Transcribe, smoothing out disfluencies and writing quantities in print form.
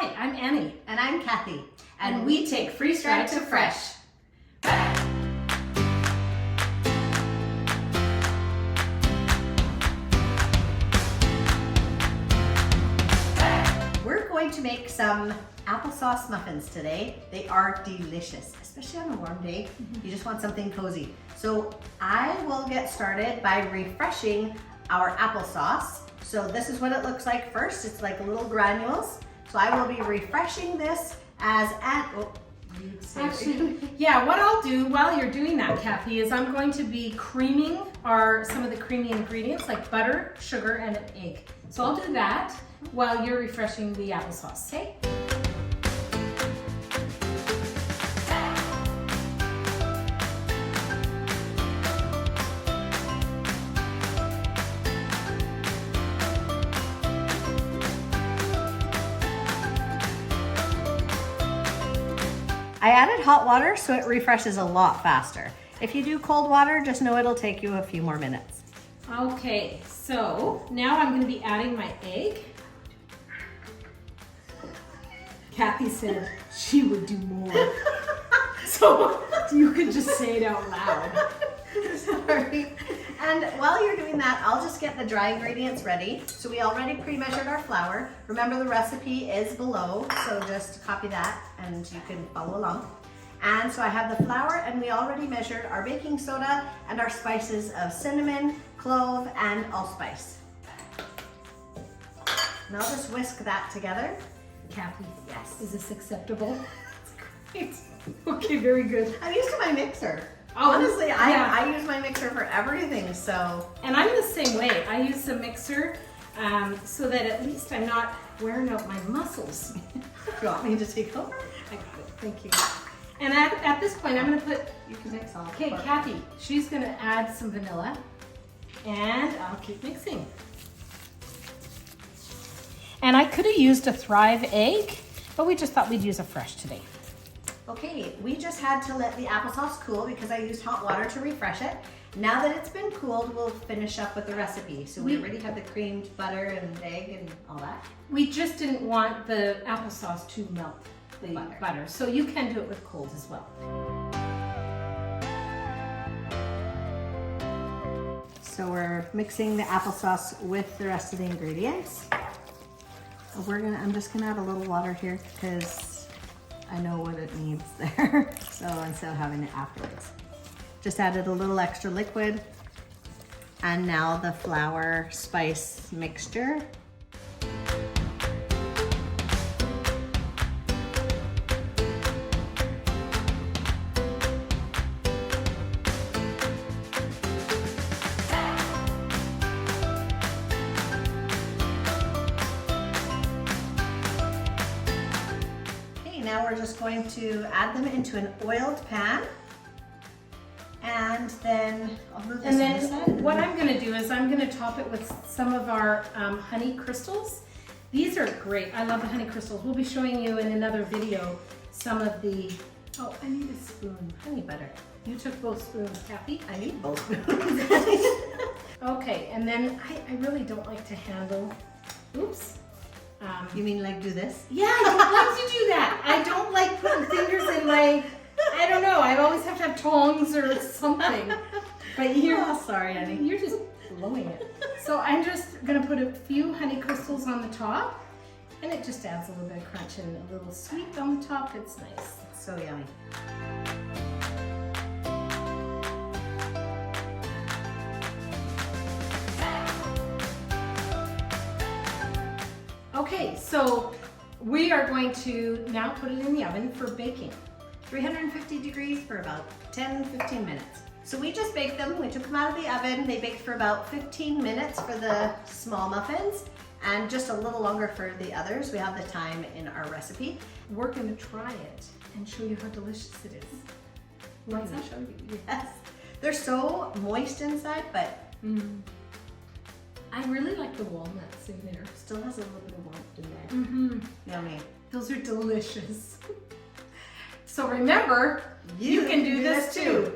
Hi, I'm Annie. And I'm Kathy. And we take freeze-dried to fresh. We're going to make some applesauce muffins today. They are delicious, especially on a warm day. You just want something cozy. So I will get started by refreshing our applesauce. So this is what it looks like first. It's like little granules. So I will be refreshing this as Actually, yeah, what I'll do while you're doing that, Kathy, is I'm going to be creaming some of the creamy ingredients like butter, sugar, and an egg. So I'll do that while you're refreshing the applesauce. Okay. I added hot water so it refreshes a lot faster. If you do cold water, just know it'll take you a few more minutes. Okay, so now I'm going to be adding my egg. Kathy said she would do more. So you could just say it out loud. Sorry. And while you're doing that, I'll just get the dry ingredients ready. So we already pre-measured our flour. Remember, the recipe is below, so just copy that and you can follow along. And so I have the flour, and we already measured our baking soda and our spices of cinnamon, clove, and allspice. And I'll just whisk that together. Kathy, Yes. is this acceptable? Great. Okay, very good. I'm used to my mixer. Oh, honestly, yeah. I use my mixer for everything, so. And I'm the same way. I use a mixer so that at least I'm not wearing out my muscles. You want me to take over? I got it, thank you. And at this point, I'm gonna put, You can mix all. okay, Kathy, she's gonna add some vanilla and I'll keep mixing. And I could have used a Thrive egg, but we just thought we'd use a fresh today. Okay, we just had to let the applesauce cool because I used hot water to refresh it. Now that it's been cooled, we'll finish up with the recipe. So we already have the creamed butter and egg and all that. We just didn't want the applesauce to melt the butter. So you can do it with cold as well. So we're mixing the applesauce with the rest of the ingredients. I'm just gonna add a little water here because I know what it needs there. So instead of having it afterwards. Just added a little extra liquid. And now the flour spice mixture. Now we're just going to add them into an oiled pan. And then I'll move this And on the then side. What I'm gonna do is I'm gonna top it with some of our honey crystals. These are great. I love the honey crystals. We'll be showing you in another video some of the, oh, I need a spoon. Honey butter. You took both spoons, Kathy. I need both spoons. Okay, and then I really don't like to handle, oops. You mean like do this? Yeah, I don't like to do that. I don't like putting fingers in my, I don't know, I always have to have tongs or something. But Oh, sorry, honey. you're just blowing it. So I'm just gonna put a few honey crystals on the top, and it just adds a little bit of crunch and a little sweet on the top. It's nice. It's so yummy. Okay, so we are going to now put it in the oven for baking. 350 degrees for about 10-15 minutes. So we just baked them. We took them out of the oven. They baked for about 15 minutes for the small muffins and just a little longer for the others. We have the time in our recipe. We're gonna try it and show you how delicious it is. Want to show you? Yes. They're so moist inside, but I really like the walnuts in there. still has a little bit of warmth in there. Yummy. Those are delicious. So remember, you can do this too.